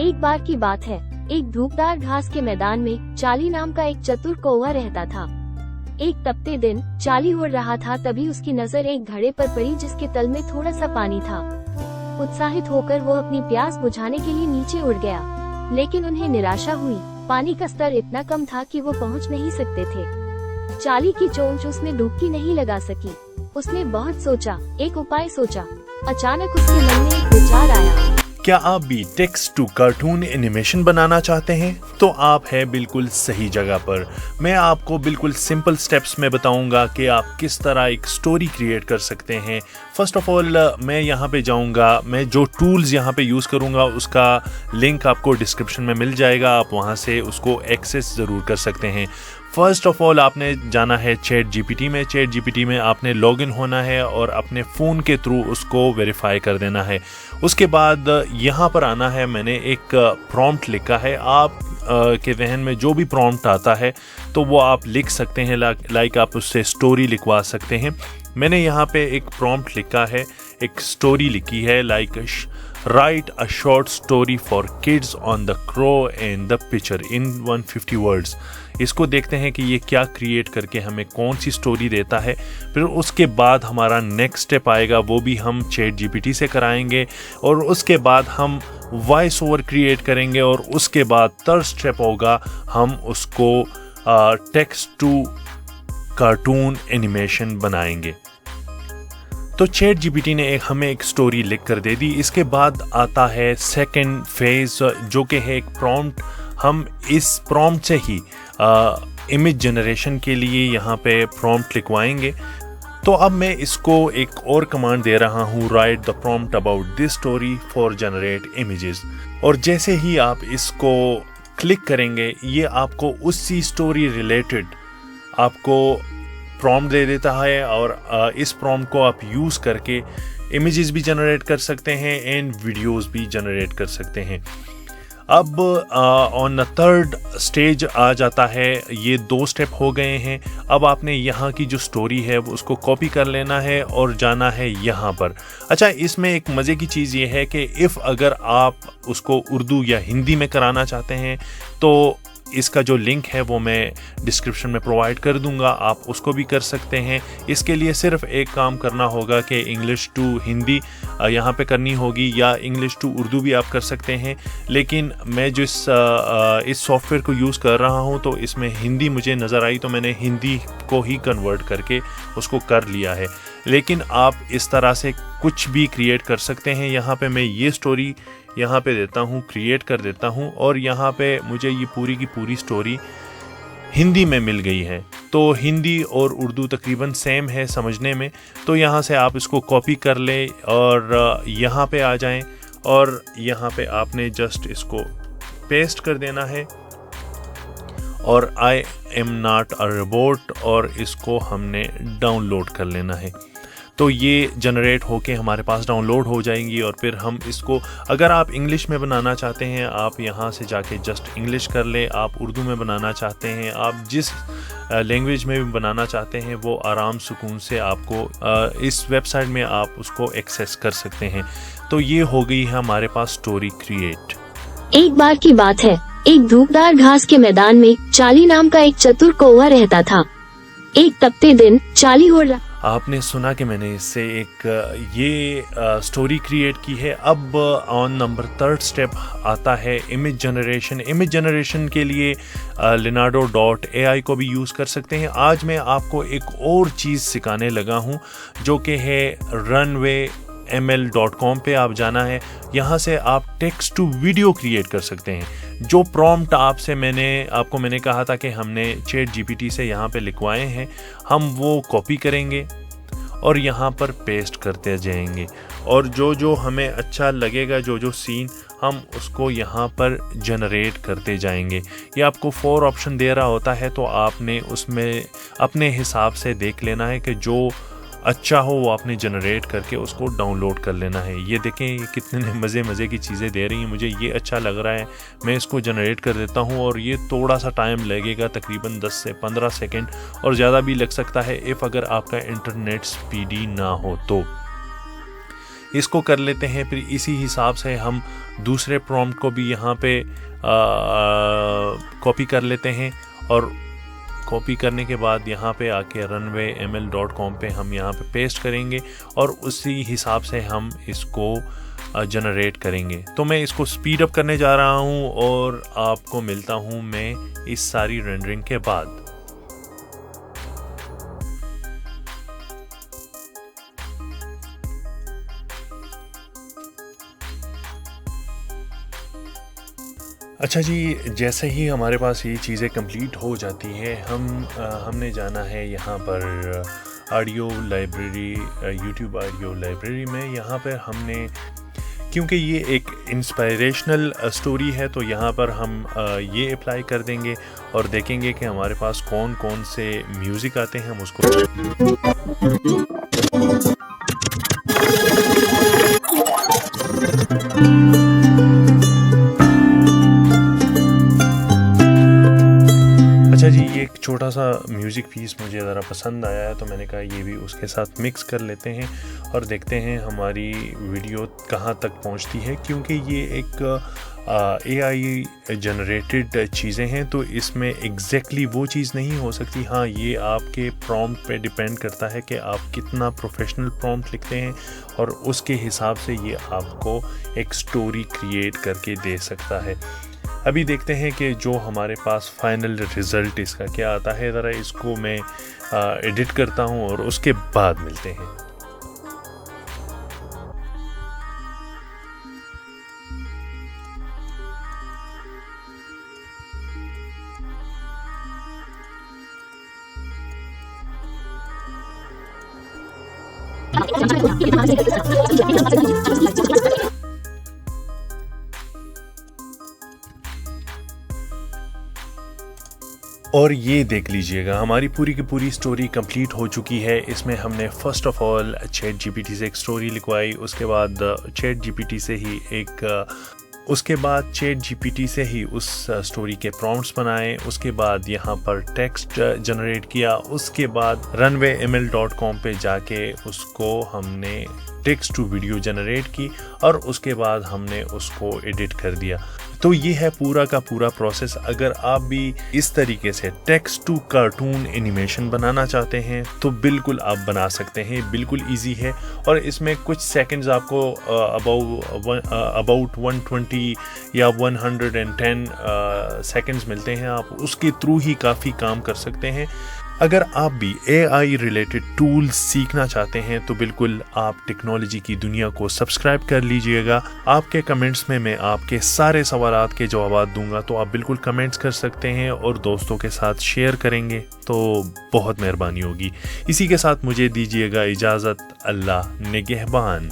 एक बार की बात है, एक धूपदार घास के मैदान में चाली नाम का एक चतुर कौवा रहता था। एक तपते दिन चाली उड़ रहा था, तभी उसकी नजर एक घड़े पर पड़ी जिसके तल में थोड़ा सा पानी था। उत्साहित होकर वो अपनी प्यास बुझाने के लिए नीचे उड़ गया, लेकिन उन्हें निराशा हुई। पानी का स्तर इतना कम था कि वो पहुंच नहीं सकते थे। चाली की चोंच उसमें डुबकी नहीं लगा सकी। उसने बहुत सोचा, एक उपाय सोचा। अचानक उसके मन में एक विचार आया। क्या आप भी टेक्स्ट टू कार्टून एनिमेशन बनाना चाहते हैं? तो आप हैं बिल्कुल सही जगह पर। मैं आपको बिल्कुल सिंपल स्टेप्स में बताऊंगा कि आप किस तरह एक स्टोरी क्रिएट कर सकते हैं। फर्स्ट ऑफ ऑल मैं यहाँ पे जाऊंगा, मैं जो टूल्स यहाँ पे यूज़ करूँगा उसका लिंक आपको डिस्क्रिप्शन में मिल जाएगा, आप वहाँ से उसको एक्सेस ज़रूर कर सकते हैं। फर्स्ट ऑफ ऑल आपने जाना है चैट जीपीटी में। चैट जीपीटी में आपने लॉगिन होना है और अपने फ़ोन के थ्रू उसको वेरीफाई कर देना है। उसके बाद यहाँ पर आना है। मैंने एक प्रॉम्प्ट लिखा है, आप के जहन में जो भी प्रॉम्प्ट आता है तो वो आप लिख सकते हैं। लाइक आप उससे स्टोरी लिखवा सकते हैं। मैंने यहाँ पे एक प्रॉम्प्ट लिखा है, एक स्टोरी लिखी है, like right a short story for kids on the crow and the picture in 150 words. इसको देखते हैं कि ये क्या क्रिएट करके हमें कौन सी स्टोरी देता है। फिर उसके बाद हमारा नेक्स्ट स्टेप आएगा, वो भी हम चैट जीपीटी से कराएंगे और उसके बाद हम वॉइस ओवर क्रिएट करेंगे और उसके बाद थर्ड स्टेप होगा हम उसको टेक्स्ट टू कार्टून एनिमेशन बनाएंगे। तो चैट जीपीटी ने हमें एक स्टोरी लिख कर दे दी। इसके बाद आता है सेकंड फेज, जो कि है एक प्रॉम्प्ट। हम इस प्रॉम्प्ट से ही इमेज जनरेशन के लिए यहाँ पे प्रॉम्प्ट लिखवाएंगे। तो अब मैं इसको एक और कमांड दे रहा हूँ, right the prompt about this story for generate images. और जैसे ही आप इसको क्लिक करेंगे ये आपको उसी स्टोरी रिलेटेड आपको प्रॉम्प्ट दे देता है और इस प्रॉम्प्ट को आप यूज़ करके इमेजेस भी जनरेट कर सकते हैं एंड वीडियोस भी जनरेट कर सकते हैं। अब ऑन द थर्ड स्टेज आ जाता है। ये 2 स्टेप हो गए हैं। अब आपने यहाँ की जो स्टोरी है वो उसको कॉपी कर लेना है और जाना है यहाँ पर। अच्छा, इसमें एक मज़े की चीज़ ये है कि अगर आप उसको उर्दू या हिंदी में कराना चाहते हैं तो इसका जो लिंक है वो मैं डिस्क्रिप्शन में प्रोवाइड कर दूंगा, आप उसको भी कर सकते हैं। इसके लिए सिर्फ एक काम करना होगा कि इंग्लिश टू हिंदी यहाँ पे करनी होगी या इंग्लिश टू उर्दू भी आप कर सकते हैं। लेकिन मैं जो इस सॉफ्टवेयर को यूज़ कर रहा हूँ तो इसमें हिंदी मुझे नज़र आई तो मैंने हिंदी को ही कन्वर्ट करके उसको कर लिया है। लेकिन आप इस तरह से कुछ भी क्रिएट कर सकते हैं। यहाँ पे मैं ये स्टोरी यहाँ पे देता हूँ, क्रिएट कर देता हूँ और यहाँ पे मुझे ये पूरी की पूरी स्टोरी हिंदी में मिल गई है। तो हिंदी और उर्दू तकरीबन सेम है समझने में। तो यहाँ से आप इसको कॉपी कर लें और यहाँ पे आ जाएं और यहाँ पे आपने जस्ट इसको पेस्ट कर देना है और I am not a robot और इसको हमने डाउनलोड कर लेना है। तो ये जनरेट होके हमारे पास डाउनलोड हो जाएंगी और फिर हम इसको, अगर आप इंग्लिश में बनाना चाहते हैं आप यहाँ से जाके जस्ट इंग्लिश कर लें। आप उर्दू में बनाना चाहते हैं, आप जिस लैंग्वेज में भी बनाना चाहते हैं वो आराम सुकून से आपको इस वेबसाइट में आप उसको एक्सेस कर सकते हैं। तो ये हो गई है हमारे पास स्टोरी क्रिएट। एक बार की बात है, एक धूपदार घास के मैदान में चाली नाम का एक चतुर कौवा रहता था। एक तपते दिन चाली हो रहा। आपने सुना कि मैंने इससे एक ये स्टोरी क्रिएट की है। अब ऑन नंबर थर्ड स्टेप आता है इमेज जनरेशन। इमेज जनरेशन के लिए leonardo.ai को भी यूज़ कर सकते हैं। आज मैं आपको एक और चीज़ सिखाने लगा हूँ जो कि है runwayml.com पे आप जाना है। यहाँ से आप टेक्स्ट टू वीडियो क्रिएट कर सकते हैं। जो प्रॉम्प्ट आपको मैंने कहा था कि हमने चैट जीपीटी से यहाँ पे लिखवाए हैं, हम वो कॉपी करेंगे और यहाँ पर पेस्ट करते जाएंगे और जो हमें अच्छा लगेगा, जो सीन हम उसको यहाँ पर जनरेट करते जाएंगे। ये आपको 4 ऑप्शन दे रहा होता है तो आपने उसमें अपने हिसाब से देख लेना है कि जो अच्छा हो वो आपने जनरेट करके उसको डाउनलोड कर लेना है। ये देखें ये कितने मज़े की चीज़ें दे रही हैं, मुझे ये अच्छा लग रहा है। मैं इसको जनरेट कर देता हूँ और ये थोड़ा सा टाइम लगेगा, तकरीबन 10 से 15 सेकंड और ज़्यादा भी लग सकता है अगर आपका इंटरनेट स्पीडी ना हो तो। इसको कर लेते हैं। फिर इसी हिसाब से हम दूसरे प्रॉम्प्ट को भी यहाँ पे कॉपी कर लेते हैं और कॉपी करने के बाद यहाँ पे आके runwayml.com पे हम यहाँ पे पेस्ट करेंगे और उसी हिसाब से हम इसको जनरेट करेंगे। तो मैं इसको स्पीड अप करने जा रहा हूँ और आपको मिलता हूँ मैं इस सारी रेंडरिंग के बाद। अच्छा जी, जैसे ही हमारे पास ये चीज़ें कंप्लीट हो जाती हैं हमने जाना है यहाँ पर audio library, YouTube audio library में। यहाँ पर हमने, क्योंकि ये एक इंस्पायरेशनल स्टोरी है, तो यहाँ पर हम ये अप्लाई कर देंगे और देखेंगे कि हमारे पास कौन कौन से म्यूज़िक आते हैं। हम उसको अच्छा जी, ये एक छोटा सा म्यूज़िक पीस मुझे ज़रा पसंद आया है, तो मैंने कहा ये भी उसके साथ मिक्स कर लेते हैं और देखते हैं हमारी वीडियो कहाँ तक पहुँचती है। क्योंकि ये एक AI जनरेटेड चीज़ें हैं, तो इसमें एग्जैक्टली वो चीज़ नहीं हो सकती। हाँ, ये आपके प्रॉम्प्ट पे डिपेंड करता है कि आप कितना प्रोफेशनल प्रॉम्प्ट लिखते हैं और उसके हिसाब से ये आपको एक स्टोरी क्रिएट करके दे सकता है। अभी देखते हैं कि जो हमारे पास फाइनल रिज़ल्ट इसका क्या आता है। ज़रा इसको मैं एडिट करता हूँ और उसके बाद मिलते हैं। और ये देख लीजिएगा, हमारी पूरी की पूरी स्टोरी कंप्लीट हो चुकी है। इसमें हमने फर्स्ट ऑफ ऑल ChatGPT से एक स्टोरी लिखवाई, उसके बाद ChatGPT से ही ChatGPT से ही उस स्टोरी के प्रॉम्प्ट्स बनाए, उसके बाद यहाँ पर टेक्स्ट जनरेट किया, उसके बाद runwayml.com पे जाके उसको हमने टेक्स्ट टू वीडियो जनरेट की और उसके बाद हमने उसको एडिट कर दिया। तो ये है पूरा का पूरा प्रोसेस। अगर आप भी इस तरीके से टेक्स्ट टू कार्टून एनिमेशन बनाना चाहते हैं तो बिल्कुल आप बना सकते हैं, बिल्कुल इजी है। और इसमें कुछ सेकंड्स आपको अबाउट 120 या 110 सेकंड्स मिलते हैं, आप उसके थ्रू ही काफ़ी काम कर सकते हैं। अगर आप भी AI रिलेटेड टूल्स सीखना चाहते हैं तो बिल्कुल आप टेक्नोलॉजी की दुनिया को सब्सक्राइब कर लीजिएगा। आपके कमेंट्स में मैं आपके सारे सवालात के जवाब दूंगा, तो आप बिल्कुल कमेंट्स कर सकते हैं और दोस्तों के साथ शेयर करेंगे तो बहुत मेहरबानी होगी। इसी के साथ मुझे दीजिएगा इजाज़त। अल्लाह निगहबान।